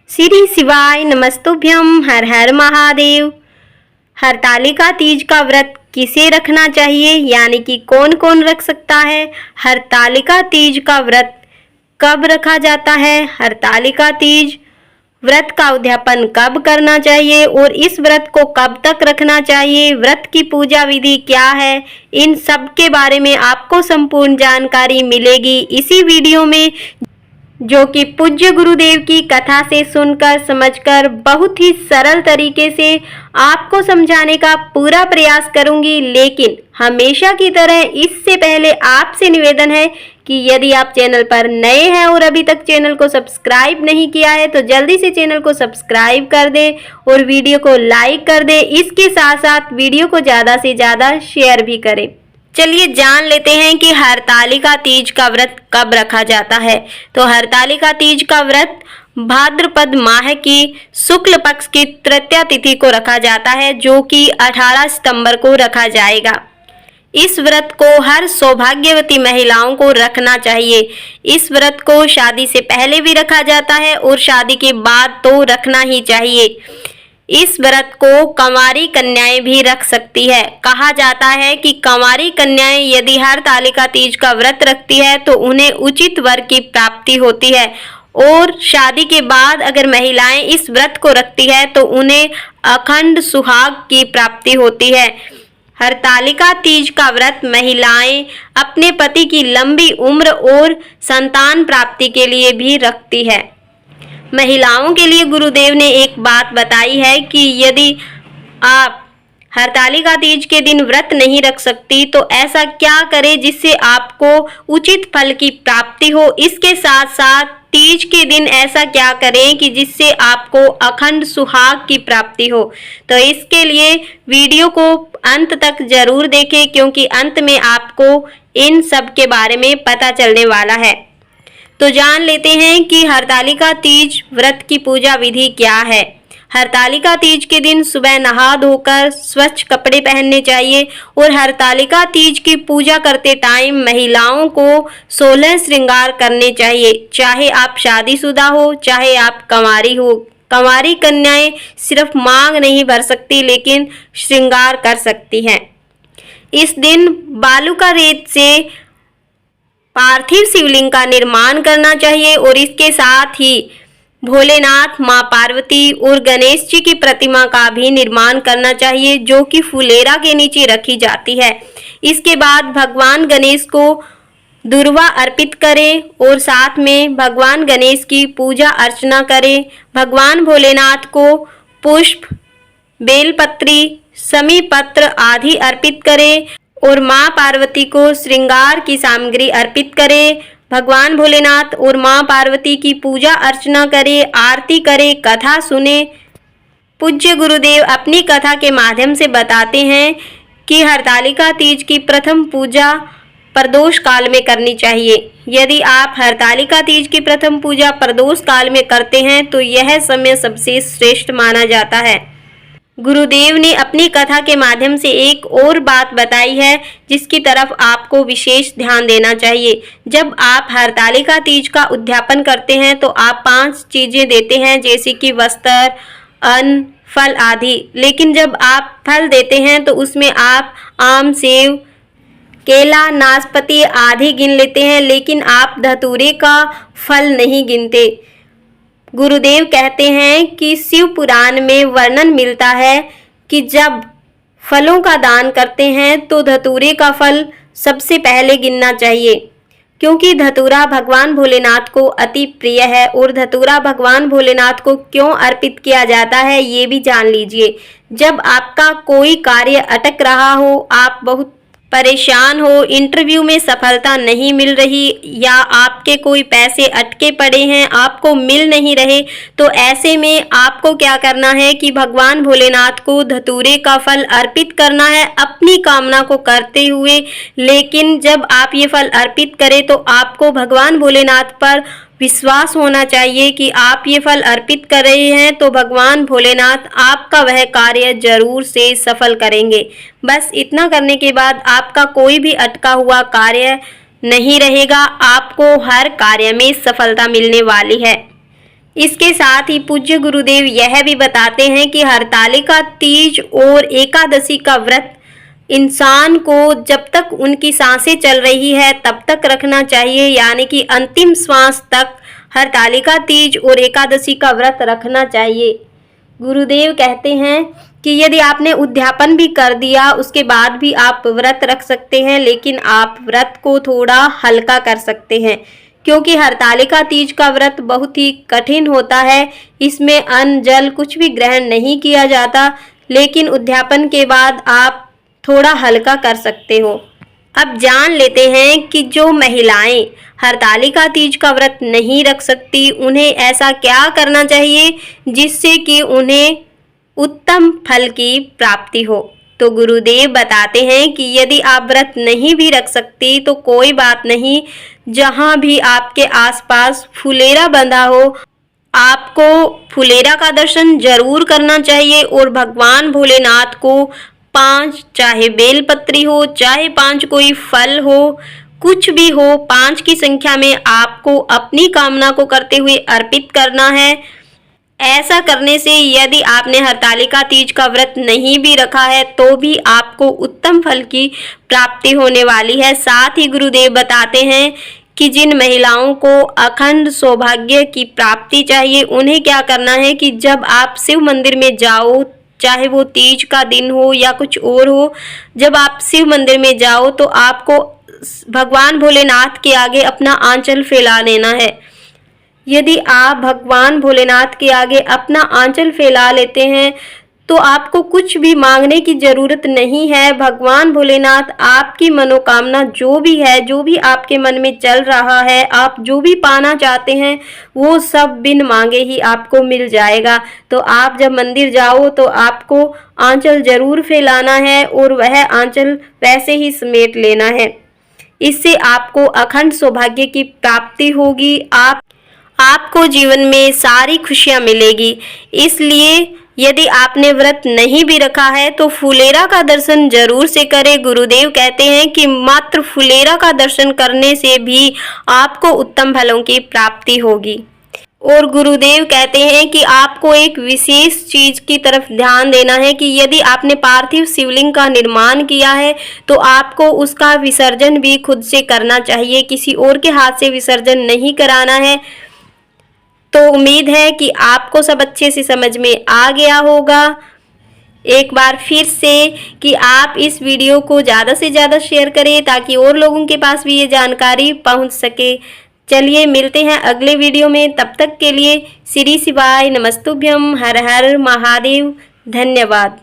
श्री शिवाय नमस्तुभ्यम। हर हर महादेव। हरतालिका तीज का व्रत किसे रखना चाहिए, यानी कि कौन कौन रख सकता है। हरतालिका तीज का व्रत कब रखा जाता है, हरतालिका तीज व्रत का उद्यापन कब करना चाहिए और इस व्रत को कब तक रखना चाहिए, व्रत की पूजा विधि क्या है, इन सब के बारे में आपको संपूर्ण जानकारी मिलेगी इसी वीडियो में, जो कि पूज्य गुरुदेव की कथा से सुनकर समझकर बहुत ही सरल तरीके से आपको समझाने का पूरा प्रयास करूंगी। लेकिन हमेशा की तरह इससे पहले आपसे निवेदन है कि यदि आप चैनल पर नए हैं और अभी तक चैनल को सब्सक्राइब नहीं किया है तो जल्दी से चैनल को सब्सक्राइब कर दें और वीडियो को लाइक कर दें। इसके साथ साथ वीडियो को ज़्यादा से ज़्यादा शेयर भी करें। चलिए जान लेते हैं कि हरतालिका तीज का व्रत कब रखा जाता है। तो हरतालिका तीज का व्रत भाद्रपद माह की शुक्ल पक्ष की तृतीया तिथि को रखा जाता है, जो कि 18 सितंबर को रखा जाएगा। इस व्रत को हर सौभाग्यवती महिलाओं को रखना चाहिए। इस व्रत को शादी से पहले भी रखा जाता है और शादी के बाद तो रखना ही चाहिए। इस व्रत को कंवारी कन्याएं भी रख सकती है। कहा जाता है कि कंवारी कन्याएं यदि हरतालिका तीज का व्रत रखती है तो उन्हें उचित वर की प्राप्ति होती है, और शादी के बाद अगर महिलाएं इस व्रत को रखती है तो उन्हें अखंड सुहाग की प्राप्ति होती है। हरतालिका तीज का व्रत महिलाएं अपने पति की लंबी उम्र और संतान प्राप्ति के लिए भी रखती है। महिलाओं के लिए गुरुदेव ने एक बात बताई है कि यदि आप हरतालिका तीज के दिन व्रत नहीं रख सकती तो ऐसा क्या करें जिससे आपको उचित फल की प्राप्ति हो। इसके साथ साथ तीज के दिन ऐसा क्या करें कि जिससे आपको अखंड सुहाग की प्राप्ति हो। तो इसके लिए वीडियो को अंत तक जरूर देखें, क्योंकि अंत में आपको इन सब के बारे में पता चलने वाला है। तो जान लेते हैं कि हरतालिका तीज व्रत की पूजा विधि क्या है। हरतालिका तीज के दिन सुबह नहा धोकर स्वच्छ कपड़े पहनने चाहिए और हरतालिका तीज की पूजा करते टाइम महिलाओं को 16 श्रृंगार करने चाहिए। चाहे आप शादीशुदा हो, चाहे आप कंवारी हो। कंवारी कन्याएं सिर्फ मांग नहीं भर सकती लेकिन श्रृंगार कर सकती हैं। इस दिन बालू का रेत से पार्थिव शिवलिंग का निर्माण करना चाहिए और इसके साथ ही भोलेनाथ, मां पार्वती और गणेश जी की प्रतिमा का भी निर्माण करना चाहिए, जो कि फुलेरा के नीचे रखी जाती है। इसके बाद भगवान गणेश को दुर्वा अर्पित करें और साथ में भगवान गणेश की पूजा अर्चना करें। भगवान भोलेनाथ को पुष्प, बेलपत्री, समी पत्र आदि अर्पित करें और मां पार्वती को श्रृंगार की सामग्री अर्पित करें। भगवान भोलेनाथ और मां पार्वती की पूजा अर्चना करें, आरती करें, कथा सुने। पूज्य गुरुदेव अपनी कथा के माध्यम से बताते हैं कि हरतालिका तीज की प्रथम पूजा प्रदोष काल में करनी चाहिए। यदि आप हरतालिका तीज की प्रथम पूजा प्रदोष काल में करते हैं तो यह समय सबसे श्रेष्ठ माना जाता है। गुरुदेव ने अपनी कथा के माध्यम से एक और बात बताई है जिसकी तरफ आपको विशेष ध्यान देना चाहिए। जब आप हरतालिका तीज का उद्यापन करते हैं तो आप 5 चीजें देते हैं, जैसे कि वस्त्र, अन्न, फल आदि। लेकिन जब आप फल देते हैं तो उसमें आप आम, सेव, केला, नाशपाती आदि गिन लेते हैं, लेकिन आप धतूरे का फल नहीं गिनते। गुरुदेव कहते हैं कि शिव पुराण में वर्णन मिलता है कि जब फलों का दान करते हैं तो धतूरे का फल सबसे पहले गिनना चाहिए, क्योंकि धतूरा भगवान भोलेनाथ को अति प्रिय है। और धतूरा भगवान भोलेनाथ को क्यों अर्पित किया जाता है ये भी जान लीजिए। जब आपका कोई कार्य अटक रहा हो, आप बहुत परेशान हो, इंटरव्यू में सफलता नहीं मिल रही या आपके कोई पैसे अटके पड़े हैं, आपको मिल नहीं रहे, तो ऐसे में आपको क्या करना है कि भगवान भोलेनाथ को धतूरे का फल अर्पित करना है अपनी कामना को करते हुए। लेकिन जब आप ये फल अर्पित करें तो आपको भगवान भोलेनाथ पर विश्वास होना चाहिए कि आप ये फल अर्पित कर रहे हैं तो भगवान भोलेनाथ आपका वह कार्य जरूर से सफल करेंगे। बस इतना करने के बाद आपका कोई भी अटका हुआ कार्य नहीं रहेगा, आपको हर कार्य में सफलता मिलने वाली है। इसके साथ ही पूज्य गुरुदेव यह भी बताते हैं कि हरतालिका तीज और एकादशी का व्रत इंसान को जब तक उनकी सांसें चल रही है तब तक रखना चाहिए, यानी कि अंतिम श्वास तक हरतालिका तीज और एकादशी का व्रत रखना चाहिए। गुरुदेव कहते हैं कि यदि आपने उद्यापन भी कर दिया उसके बाद भी आप व्रत रख सकते हैं, लेकिन आप व्रत को थोड़ा हल्का कर सकते हैं, क्योंकि हरतालिका तीज का व्रत बहुत ही कठिन होता है। इसमें अन्न जल कुछ भी ग्रहण नहीं किया जाता, लेकिन उद्यापन के बाद आप थोड़ा हल्का कर सकते हो। अब जान लेते हैं कि जो महिलाएं हरतालिका तीज का व्रत नहीं रख सकती उन्हें ऐसा क्या करना चाहिए जिससे कि उन्हें उत्तम फल की प्राप्ति हो। तो गुरुदेव बताते हैं कि यदि आप व्रत नहीं भी रख सकती तो कोई बात नहीं, जहां भी आपके आसपास फुलेरा बंधा हो आपको फुलेरा का दर्शन जरूर करना चाहिए और भगवान भोलेनाथ को 5 चाहे बेलपत्री हो चाहे 5 कोई फल हो कुछ भी हो 5 की संख्या में आपको अपनी कामना को करते हुए अर्पित करना है। ऐसा करने से यदि आपने हरतालिका तीज का व्रत नहीं भी रखा है तो भी आपको उत्तम फल की प्राप्ति होने वाली है। साथ ही गुरुदेव बताते हैं कि जिन महिलाओं को अखंड सौभाग्य की प्राप्ति चाहिए उन्हें क्या करना है कि जब आप शिव मंदिर में जाओ, चाहे वो तीज का दिन हो या कुछ और हो, जब आप शिव मंदिर में जाओ तो आपको भगवान भोलेनाथ के आगे अपना आंचल फैला लेना है। यदि आप भगवान भोलेनाथ के आगे अपना आंचल फैला लेते हैं तो आपको कुछ भी मांगने की जरूरत नहीं है। भगवान भोलेनाथ आपकी मनोकामना जो भी है, जो भी आपके मन में चल रहा है, आप जो भी पाना चाहते हैं वो सब बिन मांगे ही आपको मिल जाएगा। तो आप जब मंदिर जाओ तो आपको आंचल जरूर फैलाना है और वह आंचल वैसे ही समेट लेना है। इससे आपको अखंड सौभाग्य की प्राप्ति होगी, आपको जीवन में सारी खुशियां मिलेगी। इसलिए यदि आपने व्रत नहीं भी रखा है तो फुलेरा का दर्शन जरूर से करें। गुरुदेव कहते हैं कि मात्र फुलेरा का दर्शन करने से भी आपको उत्तम फलों की प्राप्ति होगी। और गुरुदेव कहते हैं कि आपको एक विशेष चीज की तरफ ध्यान देना है कि यदि आपने पार्थिव शिवलिंग का निर्माण किया है तो आपको उसका विसर्जन भी खुद से करना चाहिए, किसी और के हाथ से विसर्जन नहीं कराना है। तो उम्मीद है कि आपको सब अच्छे से समझ में आ गया होगा। एक बार फिर से कि आप इस वीडियो को ज़्यादा से ज़्यादा शेयर करें ताकि और लोगों के पास भी ये जानकारी पहुंच सके। चलिए मिलते हैं अगले वीडियो में, तब तक के लिए श्री शिवाय नमस्तुभ्यम, हर हर महादेव, धन्यवाद।